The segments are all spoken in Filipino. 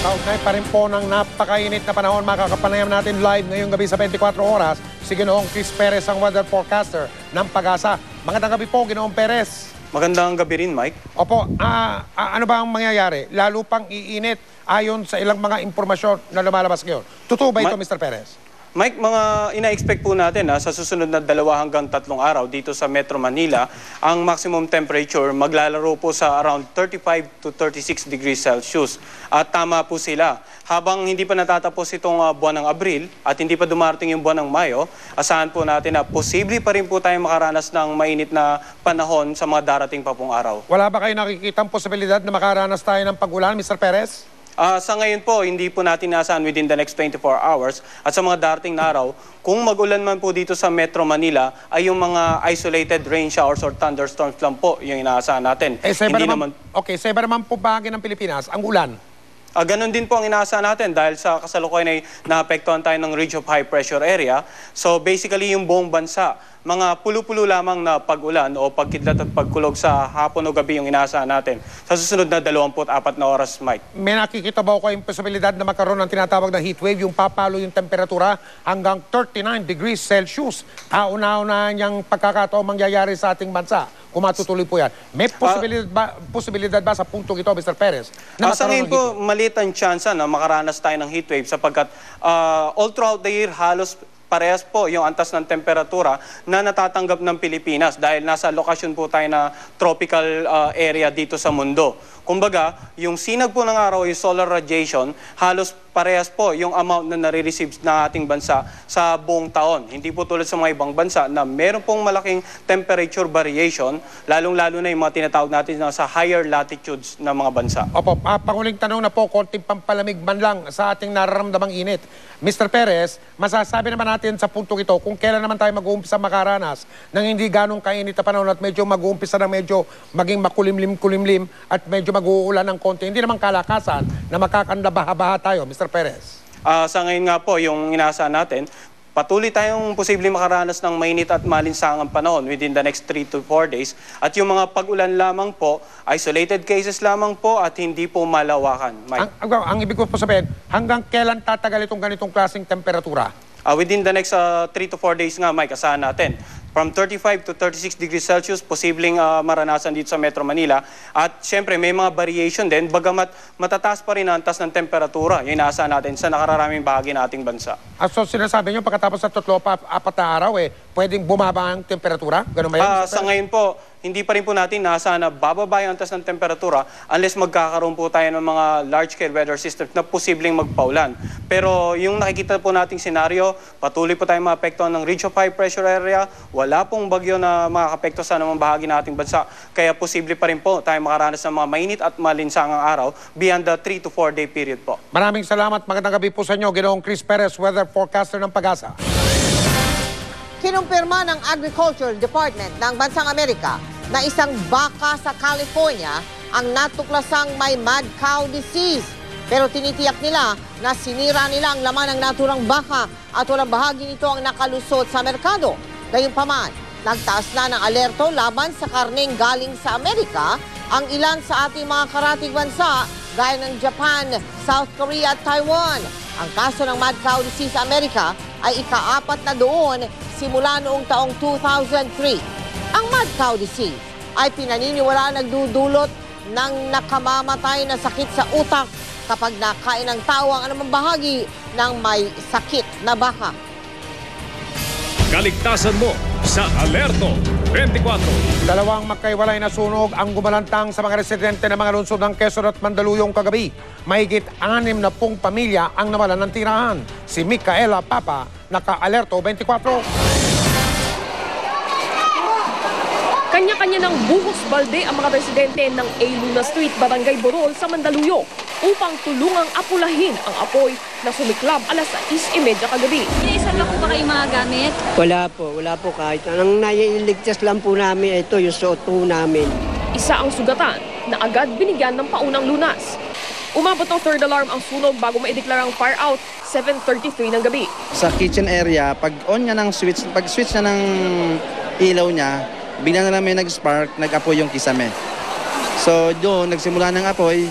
Kaugnay pa rin po ng napakainit na panahon, makakapanayam natin live ngayong gabi sa 24 oras si Ginoong Chris Perez, ang weather forecaster ng Pag-asa. Magandang gabi po, Ginoong Perez. Magandang gabi rin, Mike. Opo, ano ba ang mangyayari? Lalo pang iinit ayon sa ilang mga impormasyon na lumalabas ngayon. Totoo ba ito, Mr. Perez? Mike, mga ina-expect po natin sa susunod na 2 hanggang 3 araw dito sa Metro Manila, ang maximum temperature maglalaro po sa around 35 to 36 degrees Celsius. At tama po sila. Habang hindi pa natatapos itong buwan ng Abril at hindi pa dumarating yung buwan ng Mayo, asahan po natin na posible pa rin po tayo makaranas ng mainit na panahon sa mga darating pa pong araw. Wala ba kayo nakikitang posibilidad na makaranas tayo ng pag-ulan, Mr. Perez? Sa ngayon po, hindi po natin naasahan within the next 24 hours at sa mga darating na araw, kung mag-ulan man po dito sa Metro Manila, ay yung mga isolated rain showers or thunderstorms lang po yung inaasahan natin. Sa iba naman po bahagi ng Pilipinas, ang ulan. Ganon din po ang inaasahan natin dahil sa kasalukuyan ay naapektuhan tayo ng ridge of high pressure area. So basically yung buong bansa, mga pulo-pulo lamang na pag-ulan o pagkidlat at pagkulog sa hapon o gabi yung inaasahan natin sa susunod na 24 na oras, Mike. May nakikita ba ko yung posibilidad na magkaroon ng tinatawag na heat wave, yung papalo yung temperatura hanggang 39 degrees Celsius? Una-unahan niyang pagkakataong mangyayari sa ating bansa kung matutuloy po yan. May posibilidad ba sa puntong ito, Mr. Perez? Sa ngayon po, maliit ang chance na makaranas tayo ng heat wave sapagkat all throughout the year, halos parehas po yung antas ng temperatura na natatanggap ng Pilipinas dahil nasa lokasyon po tayo na tropical area dito sa mundo. Kumbaga, yung sinag po ng araw, yung solar radiation, halos parehas po yung amount na nare-receive ng ating bansa sa buong taon. Hindi po tulad sa mga ibang bansa na meron pong malaking temperature variation, lalong-lalo na yung mga tinatawag natin na sa higher latitudes na mga bansa. Opo, panguling tanong na po, konting pampalamig man lang sa ating nararamdamang init. Mr. Perez, masasabi naman natin sa puntong ito kung kailan naman tayo mag-uumpisa makaranas ng hindi ganong kainit na panahon at medyo mag-uumpisa na medyo maging makulimlim-kulimlim at medyo mag-uulan ng konti. Hindi naman kalakasan na makakandabaha-baha tayo, Mr. Perez. Sa ngayon nga po, yung inaasahan natin, patuloy tayong posibleng makaranas ng mainit at malinsangang panahon within the next 3 to 4 days. At yung mga pag-ulan lamang po, isolated cases lamang po at hindi po malawakan. Ang ibig ko po sabihin, hanggang kailan tatagal itong ganitong klaseng temperatura? Within the next 3 to 4 days nga, Mike, asahan natin. From 35 to 36 degrees Celsius, posibleng maranasan dito sa Metro Manila. At syempre, may mga variation din, bagamat matataas pa rin ang antas ng temperatura. Yung inaasahan natin sa nakararaming bahagi ng ating bansa. So sinasabi nyo, pagkatapos sa 3-4 na araw, pwedeng bumaba ang temperatura? Ganun ba yan? Sa ngayon po, hindi pa rin po natin naasahan na bababa yung antas ng temperatura unless magkakaroon po tayo ng mga large-scale weather systems na posibleng magpaulan. Pero yung nakikita po nating senaryo, patuloy po tayong maapektuhan ng ridge of high pressure area, wala pong bagyo na makakapekto sa anumang bahagi ng ating bansa. Kaya posible pa rin po tayo makaranas ng mga mainit at malinsangang araw beyond the 3 to 4 day period po. Maraming salamat. Magandang gabi po sa inyo, Ginoong Chris Perez, weather forecaster ng Pag-asa. Kinumpirma ng Agriculture Department ng Bansang Amerika na isang baka sa California ang natuklasang may mad cow disease. Pero tinitiyak nila na sinira nila ang laman ng naturang baka at walang bahagi nito ang nakalusot sa merkado. Gayunpaman, nagtaas na ng alerto laban sa karneng galing sa Amerika ang ilan sa ating mga karatig bansa gaya ng Japan, South Korea at Taiwan. Ang kaso ng mad cow disease sa Amerika ay ika-4 na doon simula noong taong 2003. Ang mad cow disease ay pinaniniwala nagdudulot ng nakamamatay na sakit sa utak kapag nakain ng tao ang anumang bahagi ng may sakit na baka. Kaligtasan mo sa Alerto 24. Dalawang magkaiwalay na sunog ang gumalantang sa mga residente ng mga lungsod ng Quezon at Mandaluyong kagabi. Mahigit 60 pamilya ang nawalan ng tirahan. Si Micaela Papa, naka-Alerto 24. Kanya-kanya ng buhos balde ang mga residente ng A. Luna Street, Barangay Borol sa Mandaluyong upang tulungang apulahin ang apoy na sumiklab alas 6:30 kagabi. Isa pa po ba kayong mga gamit? Wala po kahit. Ang naiiligtas lang po namin ito, yung suot po namin. Isa ang sugatan na agad binigyan ng paunang lunas. Umabot ng third alarm ang sunog bago maideklarang fire out 7:33 ng gabi. Sa kitchen area, pag on niya ng switch, pag switch na ng ilaw niya, bigla na lang may nag-spark, nag-apoy yung kisame. So doon, nagsimula ng apoy,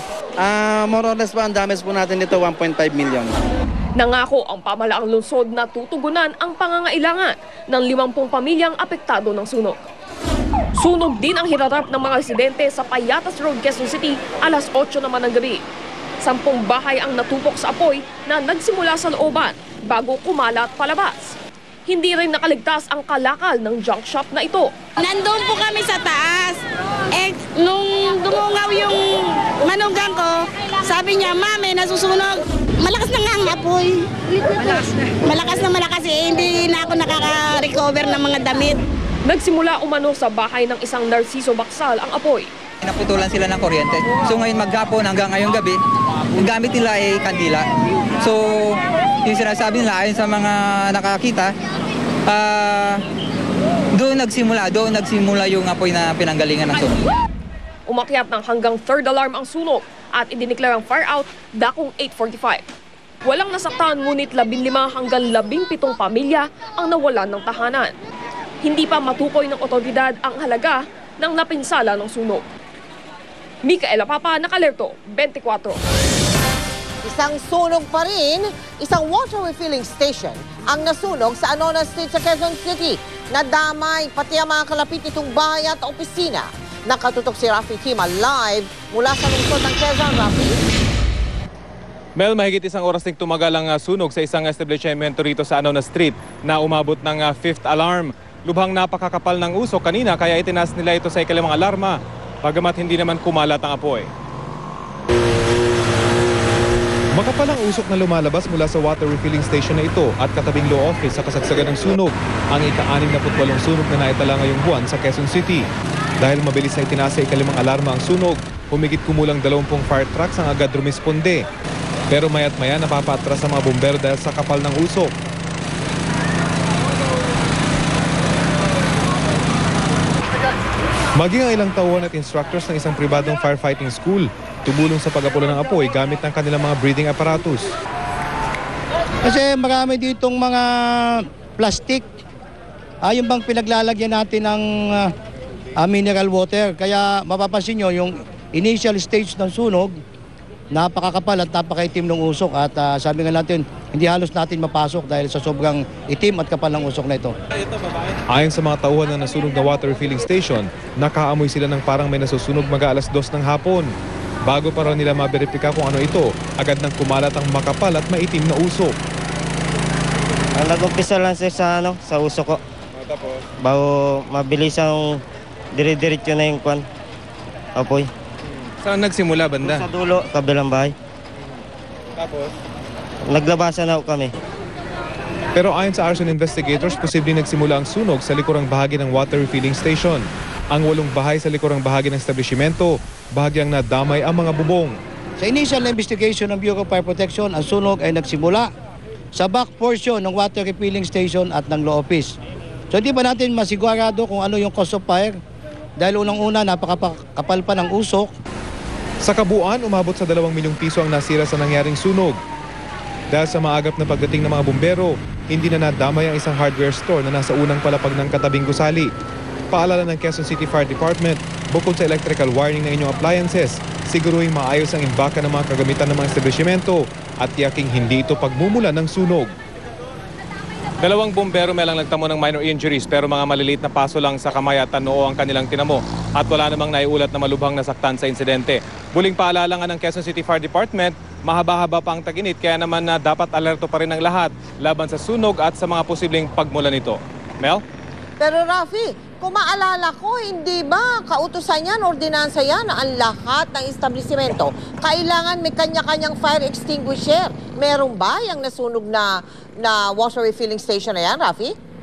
More or less po, ang damage po natin dito 1.5 million. Nangako ang pamahalaang lungsod na tutugunan ang pangangailangan ng 50 pamilyang apektado ng sunog. Sunog din ang hinarap ng mga residente sa Payatas Road, Quezon City, alas 8 naman ng gabi. 10 bahay ang natupok sa apoy na nagsimula sa looban bago kumalat palabas. Hindi rin nakaligtas ang kalakal ng junk shop na ito. Nandun po kami sa taas. Nung dumungaw yung manugang ko, sabi niya, Mami, nasusunog. Malakas na nga ang apoy. Malakas na malakas eh. Hindi na ako nakaka-recover ng mga damit. Nagsimula umano sa bahay ng isang Narciso Baksal ang apoy. Naputulan sila ng kuryente. So ngayon maghapon hanggang ngayong gabi, ang gamit nila ay kandila. So yung sinasabi nila ayon sa mga nakakita, doon nagsimula yung apoy na pinanggalingan ng sunog. Umakyat ng hanggang third alarm ang sunog at idineklara ang fire out dakong 8:45. Walang nasaktan ngunit 15 hanggang 17 pamilya ang nawalan ng tahanan. Hindi pa matukoy ng otoridad ang halaga ng napinsala ng sunog. Micaela Papa, Nakalerto, 24. Isang sunog pa rin, isang water refilling station ang nasunog sa Anonas Street sa Quezon City. Nadamay pati ang mga kalapit nitong bahay at opisina. Nakatutok si Rafi Tima live mula sa lungsod ng Quezon. Rafi? Mel, mahigit isang oras ding tumagal ang sunog sa isang establishmento rito sa Anonas Street na umabot ng 5th alarm. Lubhang napakakapal ng usok kanina kaya itinas nila ito sa ikalimang alarma, bagamat hindi naman kumalat ang apoy. Makapal ang usok na lumalabas mula sa water refilling station na ito at katabing law office sa kasagsagan ng sunog, ang ika-68 sunog na naitala ngayong buwan sa Quezon City. Dahil mabilis na itinasa ikalimang alarma ang sunog, humigit kumulang 20 fire trucks ang agad rumisponde. Pero maya't maya napapatras sa mga bumbero dahil sa kapal ng usok. Maging ang ilang tauhan at instructors ng isang pribadong firefighting school tumulong sa pag-apula ng apoy gamit ng kanilang mga breathing apparatus. Kasi marami ditong mga plastic. Yung bang pinaglalagyan natin ng mineral water. Kaya mapapansin nyo yung initial stage ng sunog, napakakapal at napakaitim ng usok. At sabi nga natin, hindi halos natin mapasok dahil sa sobrang itim at kapal ng usok na ito. Ayon sa mga tauhan na nasunog na water refilling station, nakaamoy sila ng parang may nasusunog mag-aalas 2 ng hapon. Bago pa raw nila maberipika kung ano ito, agad nang kumalat ang makapal at maitim na usok. Nag-umpisa lang sa usok ko. Bago mabilis ang dire-diretso na yung apoy. Saan nagsimula banda? Sa dulo, kabilang bahay. Tapos? Naglabasan na kami. Pero ayon sa arson investigators, posibleng nagsimula ang sunog sa likurang bahagi ng water refilling station. Ang 8 bahay sa likurang bahagi ng establishmento, bahagyang nadamay ang mga bubong. Sa initial investigation ng Bureau of Fire Protection, ang sunog ay nagsimula sa back portion ng water refilling station at ng law office. So hindi pa natin masigurado kung ano yung cause of fire dahil unang-una napakapal pa ng usok. Sa kabuuan, umabot sa 2 milyong piso ang nasira sa nangyaring sunog. Dahil sa maagap na pagdating ng mga bumbero, hindi na nadamay ang isang hardware store na nasa unang palapag ng katabing gusali. Paalala ng Quezon City Fire Department, bukod sa electrical wiring ng inyong appliances, siguruhin maayos ang imbaka ng mga kagamitan ng mga establishmento at tiyaking hindi ito pagmumula ng sunog. 2 bumbero may lang nagtamo ng minor injuries pero mga maliliit na paso lang sa kamay at noo ang kanilang tinamo at wala namang naiulat na malubhang nasaktan sa insidente. Buling paalala nga ng Quezon City Fire Department, mahaba-haba pa ang tag-init kaya naman dapat alerto pa rin ang lahat laban sa sunog at sa mga posibleng pagmula nito. Mel? Pero Rafi, kung maalala ko, hindi ba kautusan yan, ordinansa yan, ang lahat ng establishmento kailangan may kanya-kanyang fire extinguisher. Meron ba yung nasunog na water refilling station na yan, Rafi?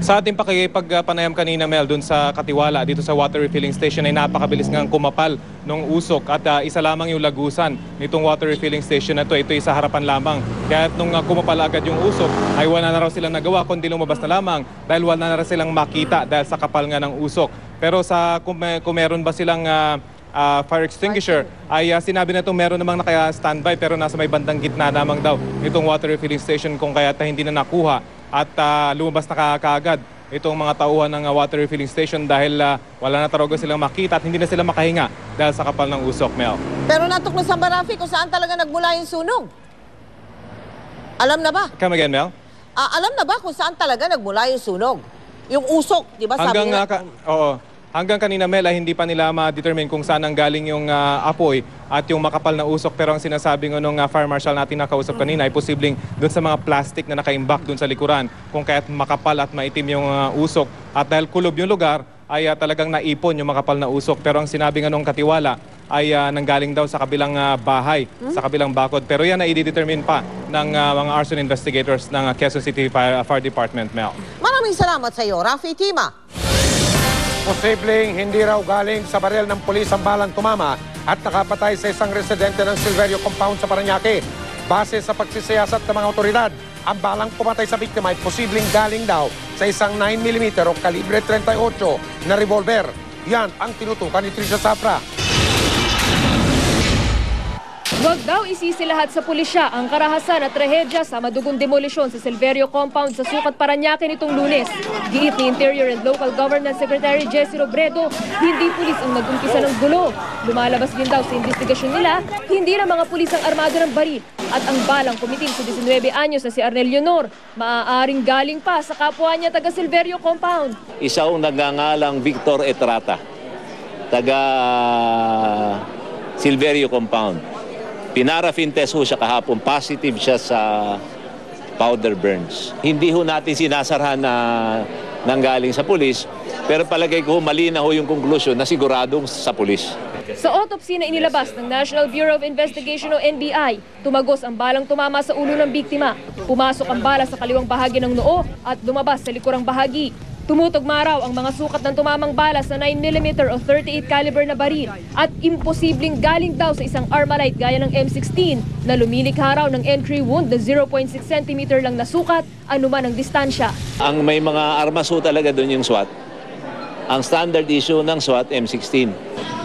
Sa ating pakikipagpanayam kanina, Mel, dun sa Katiwala, dito sa water refilling station ay napakabilis ngang kumapal ng usok at isa lamang yung lagusan nitong water refilling station na ito. Ito sa harapan lamang. Kaya nung kumapal agad yung usok ay wala na raw silang nagawa kundi lumabas na lamang dahil wala na raw silang makita dahil sa kapal nga ng usok. Pero kung meron ba silang fire extinguisher ay sinabi na ito meron namang naka-standby pero nasa may bandang gitna lamang daw itong water refilling station kung kaya hindi na nakuha at lumabas na kaagad itong mga tauhan ng water refilling station dahil wala na talaga silang makita at hindi na sila makahinga dahil sa kapal ng usok, Mel. Pero natuklasan ba, Rafi, kung saan talaga nagmula yung sunog? Alam na ba? Come again, Mel? Alam na ba kung saan talaga nagmula yung sunog? Yung usok, di ba? Sabi nila, hanggang kanina, Mel, ay hindi pa nila ma-determine kung saan ang galing yung apoy at yung makapal na usok. Pero ang sinasabi ng fire marshal natin nakausap kanina ay posibleng doon sa mga plastic na nakaimbak doon sa likuran kung kaya't makapal at maitim yung usok. At dahil kulob yung lugar, ay talagang naipon yung makapal na usok. Pero ang sinabi nga nung katiwala ay nanggaling daw sa kabilang bahay, sa kabilang bakod. Pero yan ay i-determine pa ng mga arson investigators ng Quezon City Fire Department, Mel. Maraming salamat sa iyo, Rafi Tima. Posibleng hindi raw galing sa baril ng pulis ang balang tumama at nakapatay sa isang residente ng Silverio Compound sa Parañaque. Base sa pagsisiyasat ng mga otoridad, ang balang pumatay sa biktima ay posibleng galing daw sa isang 9mm o kalibre 38 na revolver. Yan ang tinutukan ni Tricia Safra. Huwag daw isisi lahat sa pulisya ang karahasan at trahedya sa madugong demolisyon sa Silverio Compound sa Sucat, Parañaque nitong Lunes. Giit ni Interior and Local Government Secretary Jesse Robredo, hindi pulis ang nag-umpisa ng gulo. Lumalabas din daw sa investigasyon nila, hindi na mga pulis ang armado ng baril. At ang balang kumitil sa 19 anyos na si Arnel Leonor, maaaring galing pa sa kapwa niya taga Silverio Compound. Isang nagngangalang Victor Etrata, taga Silverio Compound. Pinarafin test ho siya kahapon, positive siya sa powder burns. Hindi ho natin sinasarhan na nanggaling sa pulis, pero palagay ko malinaw ho yung conclusion na siguradong sa pulis. Sa autopsy na inilabas ng National Bureau of Investigation o NBI, tumagos ang balang tumama sa ulo ng biktima. Pumasok ang bala sa kaliwang bahagi ng noo at lumabas sa likurang bahagi. Tumutugma raw ang mga sukat ng tumamang bala sa 9mm o 38 caliber na baril at imposibleng galing daw sa isang Armalite gaya ng M16 na lumilikha raw ng entry wound na 0.6 cm lang na sukat anuman ang distansya. Ang may mga armas ho talaga doon yung SWAT. Ang standard issue ng SWAT, M16.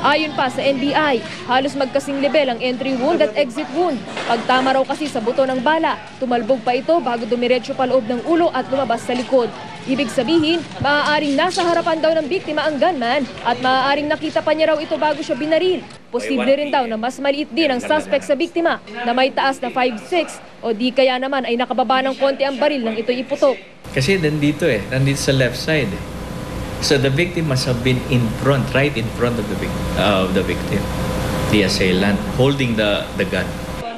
Ayon pa sa NBI, halos magkasing level ang entry wound at exit wound. Pagtama raw kasi sa buto ng bala, tumalbog pa ito bago dumiretso pa loob ng ulo at lumabas sa likod. Ibig sabihin, maaaring nasa harapan daw ng biktima ang gunman at maaaring nakita pa niya raw ito bago siya binaril. Posible rin daw na mas maliit din ang suspect sa biktima na may taas na 5'6" o di kaya naman ay nakababa ng konti ang baril nang ito iputok. Kasi nandito sa left side. So the victim must have been in front, right in front of the victim, the assailant, holding the gun.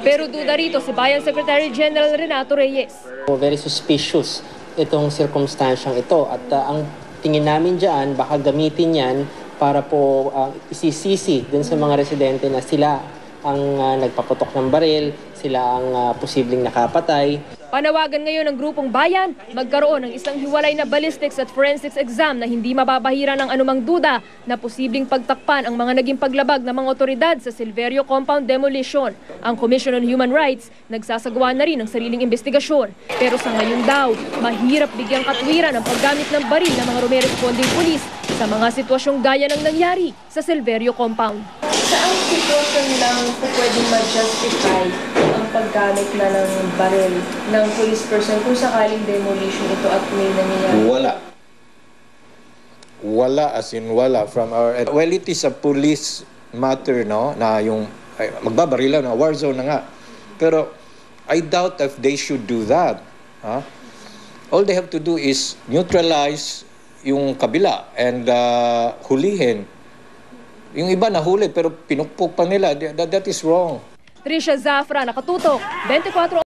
Pero duda rito si Bayan Secretary General Renato Reyes. Very suspicious itong circumstansyang ito at ang tingin namin dyan, baka gamitin yan para po isisisi dun sa mga residente na sila ang nagpaputok ng baril, sila ang posibleng nakapatay. Panawagan ngayon ng grupong bayan, magkaroon ng isang hiwalay na ballistics at forensics exam na hindi mababahira ng anumang duda na posibleng pagtakpan ang mga naging paglabag ng mga otoridad sa Silverio Compound demolition. Ang Commission on Human Rights nagsasagawa na rin ng sariling investigasyon. Pero sa ngayon daw, mahirap bigyang katwiran ang paggamit ng baril ng mga rumeresponding pulis sa mga sitwasyong gaya ng nangyari sa Silverio Compound. Saang sitwasyon lang pwedeng ma-justify ang paggamit na ng baril ng police person kung sakaling demolition ito at may nangyayari? Wala. Wala as in wala from our end. Well, it is a police matter, no? Na yung magbabarila na war zone na nga. Pero I doubt if they should do that. Huh? All they have to do is neutralize yung kabila and hulihin. Yung iba nahuli pero pinukpok pa nila. That is wrong. Tricia Safra, nakatutok, 24